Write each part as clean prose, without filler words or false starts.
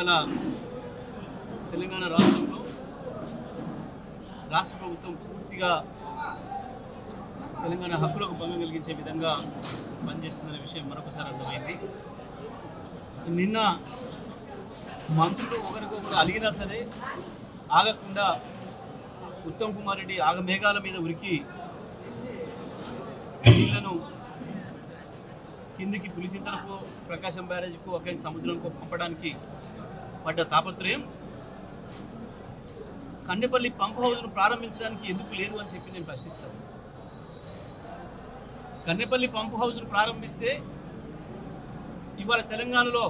ఇవాళ తెలంగాణ రాష్ట్రంలో రాష్ట్ర ప్రభుత్వం పూర్తిగా తెలంగాణ హక్కులకు భంగం కలిగించే విధంగా పనిచేస్తుందనే విషయం మరొకసారి అర్థమైంది. నిన్న మంత్రులు ఒకరికొకరు అలిగినా సరే ఆగకుండా ఉత్తమ్ కుమార్ రెడ్డి ఆగమేఘాల మీద ఉరికి నీళ్లను కిందికి పులిచింతనకో ప్రకాశం బ్యారేజ్కో అక్కడి సముద్రంకో పంపడానికి పడ్డ తాపత్రయం కన్నెపల్లి పంప్ హౌస్ను ప్రారంభించడానికి ఎందుకు లేదు అని చెప్పి నేను ప్రశ్నిస్తాను. కన్నెపల్లి పంప్ హౌస్ను ప్రారంభిస్తే ఇవాళ తెలంగాణలో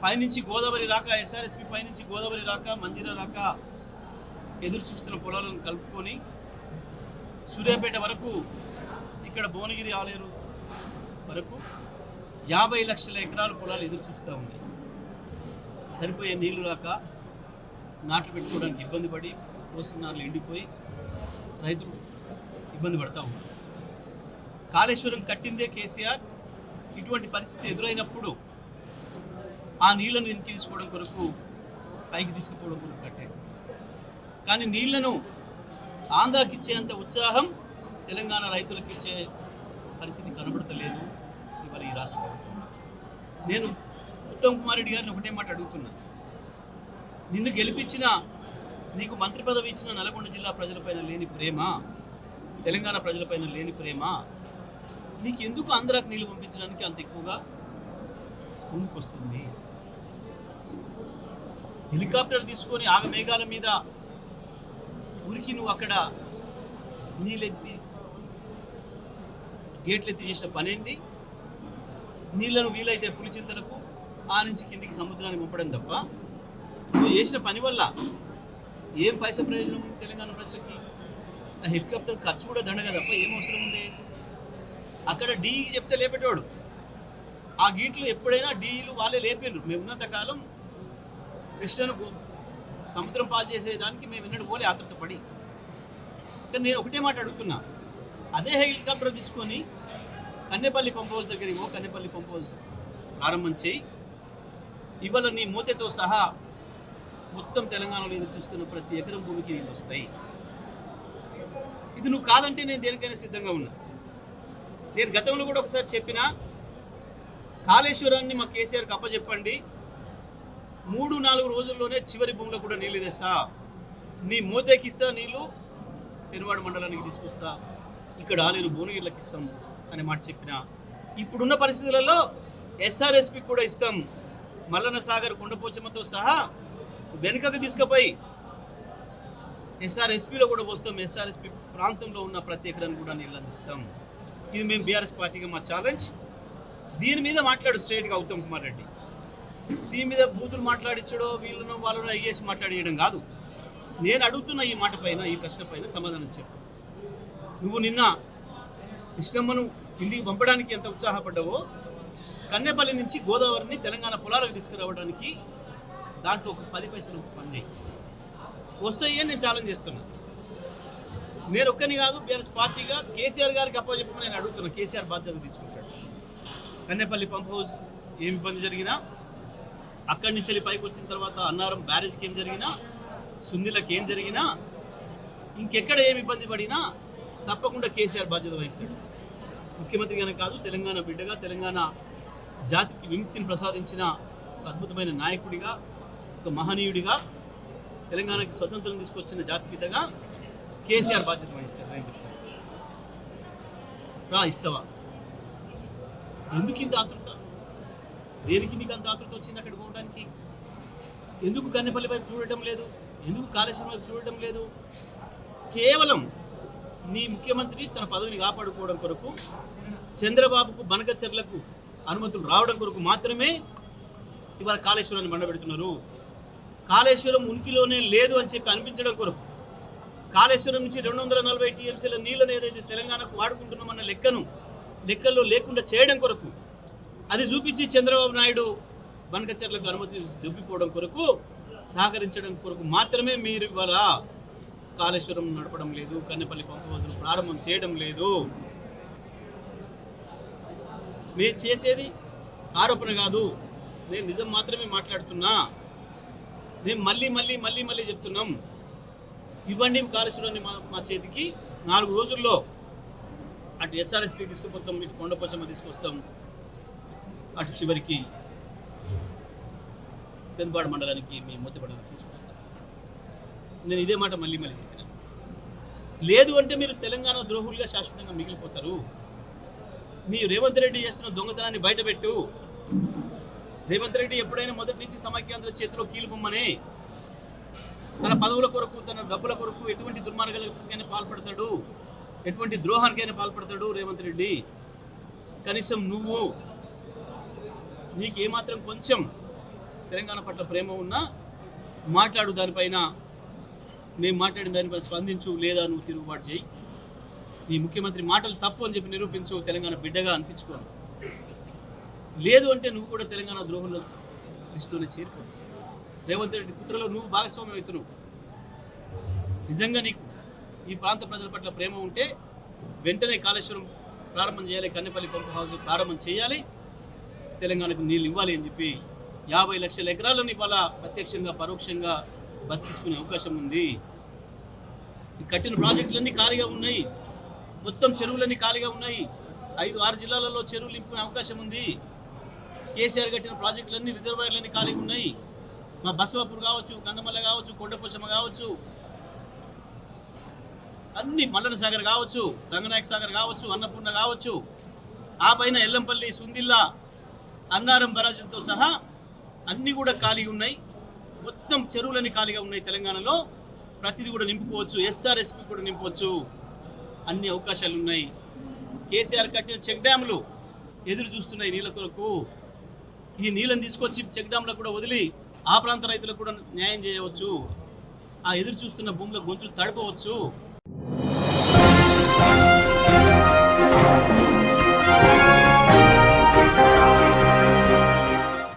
పైనుంచి గోదావరి రాక, ఎస్ఆర్ఎస్పి పైనుంచి గోదావరి రాక, మంజీరా రాక ఎదురు చూస్తున్న పొలాలను కలుపుకొని సూర్యాపేట వరకు, ఇక్కడ భువనగిరి ఆలేరు వరకు 50 లక్షల ఎకరాల పొలాలు ఎదురు చూస్తూ ఉన్నాయి. సరిపోయే నీళ్లు రాక నాట్లు పెట్టుకోవడానికి ఇబ్బంది పడి పోసిన నాళ్ళు ఎండిపోయి రైతులు ఇబ్బంది పడతా ఉన్నారు. కాళేశ్వరం కట్టిందే కేసీఆర్. ఇటువంటి పరిస్థితి ఎదురైనప్పుడు ఆ నీళ్లను వెనక్కి తీసుకోవడం కొరకు, పైకి తీసుకుపోవడం కొరకు కట్టారు. కానీ నీళ్లను ఆంధ్రాకి ఇచ్చేంత ఉత్సాహం తెలంగాణ రైతులకు ఇచ్చే పరిస్థితి కనబడతలేదు ఇవాళ ఈ రాష్ట్ర ప్రభుత్వం. నేను ఉత్తమ్ కుమార్ రెడ్డి గారిని ఒకటే మాట అడుగుతున్నా. నిన్ను గెలిపించిన, నీకు మంత్రి పదవి ఇచ్చిన నల్గొండ జిల్లా ప్రజలపైన లేని ప్రేమ, తెలంగాణ ప్రజలపైన లేని ప్రేమ నీకు ఎందుకు ఆంధ్రాకి నీళ్లు పంపించడానికి అంత ఎక్కువగా ముందుకొస్తుంది? హెలికాప్టర్ తీసుకొని ఆగమేఘాల మీద ఉరికి నువ్వు అక్కడ నీళ్ళెత్తి గేట్లెత్తి చేసిన పనేంది? నీళ్లను వీలైతే పులిచింతలకు ఆ నుంచి కిందికి సముద్రానికి పంపడం తప్ప నువ్వు చేసిన పని వల్ల ఏం పైసా ప్రయోజనం ఉంది తెలంగాణ ప్రజలకి? ఆ హెలికాప్టర్ ఖర్చు కూడా దండగా తప్ప ఏం అవసరం ఉంది? అక్కడ డీఈకి చెప్తే లేపేటోడు. ఆ గీట్లు ఎప్పుడైనా డీఈలు వాళ్ళే లేపారు. మేము ఉన్నంతకాలం కృష్ణను సముద్రం పాలు చేసేదానికి మేము ఎన్నడూ పోలే ఆతృతపడి. కానీ నేను ఒకటే మాట అడుగుతున్నా, అదే హెలికాప్టర్ తీసుకొని కన్నెపల్లి పంప్ హౌస్ దగ్గరికి కన్నెపల్లి పంప్ హౌస్ ప్రారంభం చేయి. ఇవాళ నీ మూతతో సహా మొత్తం తెలంగాణలో ఎదురు చూస్తున్న ప్రతి ఎకరం భూమికి నీళ్ళు వస్తాయి. ఇది నువ్వు కాదంటే నేను దేనికైనా సిద్ధంగా ఉన్నా. నేను గతంలో కూడా ఒకసారి చెప్పిన, కాళేశ్వరాన్ని మా కేసీఆర్కి అప్పచెప్పండి, 3-4 రోజుల్లోనే చివరి భూమిలో కూడా నీళ్ళు తెస్తా, నీ మోతేకిస్తా నీళ్ళు, పెనువాడ మండలానికి తీసుకొస్తా, ఇక్కడ ఆలేరు భువనగిరిలకు ఇస్తాం అనే మాట చెప్పిన. ఇప్పుడున్న పరిస్థితులలో ఎస్ఆర్ఎస్పి కూడా ఇస్తాం, మల్లన్న సాగర్ కొండపోచమ్మతో సహా వెనుకకు తీసుకుపోయి ఎస్ఆర్ఎస్పిలో కూడా వస్తాం. ఎస్ఆర్ఎస్పి ప్రాంతంలో ఉన్న ప్రతి ఎకరాన్ని కూడా నీళ్ళు అందిస్తాం. ఇది మేము బీఆర్ఎస్ పార్టీగా మా ఛాలెంజ్. దీని మీద మాట్లాడు స్ట్రైట్గా ఉత్తమ్ కుమార్ రెడ్డి. దీని మీద బూతులు మాట్లాడించడో వీళ్ళను వాళ్ళను అయ్యేసి మాట్లాడియడం కాదు. నేను అడుగుతున్న ఈ మాట పైన, ఈ ప్రశ్న పైన సమాధానం చెప్పు. నువ్వు నిన్న కృష్ణమ్మను కిందికి పంపడానికి ఎంత ఉత్సాహపడ్డావో, కన్నెపల్లి నుంచి గోదావరిని తెలంగాణ పొలాలకు తీసుకురావడానికి దాంట్లో ఒక 10 పైసలు పనిచేయి. వస్తాయి అని నేను ఛాలెంజ్ చేస్తున్నా. నేను ఒక్కని కాదు, బీఆర్ఎస్ పార్టీగా కేసీఆర్ గారికి అప్పచెప్పమని నేను అడుగుతున్నా. కేసీఆర్ బాధ్యత తీసుకుంటాడు. కన్నెపల్లి పంప్ హౌస్ ఏమి ఇబ్బంది జరిగినా, అక్కడి నుంచి వెళ్ళి పైకి వచ్చిన తర్వాత అన్నారం బ్యారేజ్కి ఏం జరిగినా, సుందిలకు ఏం జరిగినా, ఇంకెక్కడ ఏమి ఇబ్బంది పడినా తప్పకుండా కేసీఆర్ బాధ్యత వహిస్తాడు. ముఖ్యమంత్రిగానే కాదు, తెలంగాణ బిడ్డగా, తెలంగాణ జాతికి విముక్తిని ప్రసాదించిన ఒక అద్భుతమైన నాయకుడిగా, ఒక మహనీయుడిగా, తెలంగాణకి స్వతంత్రం తీసుకొచ్చిన జాతిపితగా కేసీఆర్ బాధ్యత వహిస్తాడు. నేను చెప్తాను, రా ఇస్తావా? ఎందుకు ఇంత ఆతృత? దేనికి నీకు అంత ఆతృత వచ్చింది అక్కడికి పోవడానికి? ఎందుకు కన్నెపల్లి వైపు చూడటం లేదు? ఎందుకు కాళేశ్వరం వైపు చూడటం లేదు? కేవలం నీ ముఖ్యమంత్రి తన పదవిని కాపాడుకోవడం కొరకు, చంద్రబాబుకు బనకచర్లకు అనుమతులు రావడం కొరకు మాత్రమే ఇవాళ కాళేశ్వరాన్ని మండబెడుతున్నారు. కాళేశ్వరం ఉనికిలోనే లేదు అని చెప్పి అనిపించడం కొరకు, కాళేశ్వరం నుంచి 240 టీఎంసీల నీళ్ళను ఏదైతే తెలంగాణకు వాడుకుంటున్నామన్న లెక్కల్లో లేకుండా చేయడం కొరకు, అది చూపించి చంద్రబాబు నాయుడు బనకచర్లకు అనుమతి దుబ్బిపోవడం కొరకు, సహకరించడం కొరకు మాత్రమే మీరు ఇవాళ కాళేశ్వరం నడపడం లేదు, కన్నెపల్లి పంప్ హౌస్ను ప్రారంభం చేయడం లేదు. మేము చేసేది ఆరోపణ కాదు, నేను నిజం మాత్రమే మాట్లాడుతున్నా. మేము మళ్ళీ చెప్తున్నాం, ఇవ్వండి కాళేశ్వరాన్ని మా చేతికి. 4 రోజుల్లో అటు ఎస్ఆర్ఎస్పీ తీసుకుపోతాం, ఇటు కొండపోచమ్మ తీసుకొస్తాం, అటు చివరికి పెనుబాడు మండలానికి మీ మూతపడడానికి తీసుకొస్తాం. నేను ఇదే మాట మళ్ళీ చెప్పిన. లేదు అంటే మీరు తెలంగాణ ద్రోహులుగా శాశ్వతంగా మిగిలిపోతారు. మీరు రేవంత్ రెడ్డి చేస్తున్న దొంగతనాన్ని బయటపెట్టు. రేవంత్ రెడ్డి ఎప్పుడైనా మొదటి నుంచి సమైక్యాంధ్ర చేతిలో కీలుపొమ్మనే, తన పదవుల కొరకు, తన డబ్బుల కొరకు ఎటువంటి దుర్మార్గాలకైనా పాల్పడతాడు, ఎటువంటి ద్రోహానికైనా పాల్పడతాడు రేవంత్ రెడ్డి. కనీసం నీకు ఏమాత్రం కొంచెం తెలంగాణ పట్ల ప్రేమ ఉన్నా మాట్లాడు, దానిపైన నేను మాట్లాడిన దానిపైన స్పందించు, లేదా నువ్వు తిరుగుబాటు చేయి. నీ ముఖ్యమంత్రి మాటలు తప్పు అని చెప్పి నిరూపించు, తెలంగాణ బిడ్డగా అనిపించుకోను. లేదు అంటే నువ్వు కూడా తెలంగాణ ద్రోహుల లిస్టులోనే చేరిపోతావు. రేవంత్ రెడ్డి కుట్రలో నువ్వు భాగస్వామ్యం అవుతున్నావు. నిజంగా నీకు ఈ ప్రాంత ప్రజల పట్ల ప్రేమ ఉంటే వెంటనే కాళేశ్వరం ప్రారంభం చేయాలి, కన్నెపల్లి పంప్ హౌస్ ప్రారంభం చేయాలి, తెలంగాణకు నీళ్ళు ఇవ్వాలి అని చెప్పి 50 లక్షల ఎకరాలను ఇవాళ ప్రత్యక్షంగా పరోక్షంగా బతికించుకునే అవకాశం ఉంది. ఈ కట్టిన ప్రాజెక్టులన్నీ ఖాళీగా ఉన్నాయి, మొత్తం చెరువులన్నీ ఖాళీగా ఉన్నాయి. 5-6 జిల్లాలలో చెరువులు నింపుకునే అవకాశం ఉంది. కేసీఆర్ కట్టిన ప్రాజెక్టులన్నీ, రిజర్వాయర్లన్నీ ఖాళీగా ఉన్నాయి. మా బసవాపూర్ కావచ్చు, కందమల్ల కావచ్చు, కొండపోచమ్మ కావచ్చు, అన్ని మల్లన సాగర్ కావచ్చు, రంగనాయక సాగర్ కావచ్చు, అన్నపూర్ణ కావచ్చు, ఆ పైన ఎల్లంపల్లి, సుందిల్లా, అన్నారం బరాజులతో సహా అన్నీ కూడా ఖాళీగా ఉన్నాయి. మొత్తం చెరువులన్నీ ఖాళీగా ఉన్నాయి. తెలంగాణలో ప్రతిదీ కూడా నింపుకోవచ్చు, ఎస్ఆర్ఎస్పీ కూడా నింపవచ్చు, అన్ని అవకాశాలు ఉన్నాయి. కేసీఆర్ కట్టిన చెక్ డ్యాములు ఎదురు చూస్తున్నాయి నీళ్ళ కొరకు. ఈ నీళ్ళని తీసుకొచ్చి చెక్ డ్యామ్లకు కూడా వదిలి ఆ ప్రాంత రైతులకు కూడా న్యాయం చేయవచ్చు. ఆ ఎదురు చూస్తున్న భూముల గొంతులు తడపవచ్చు.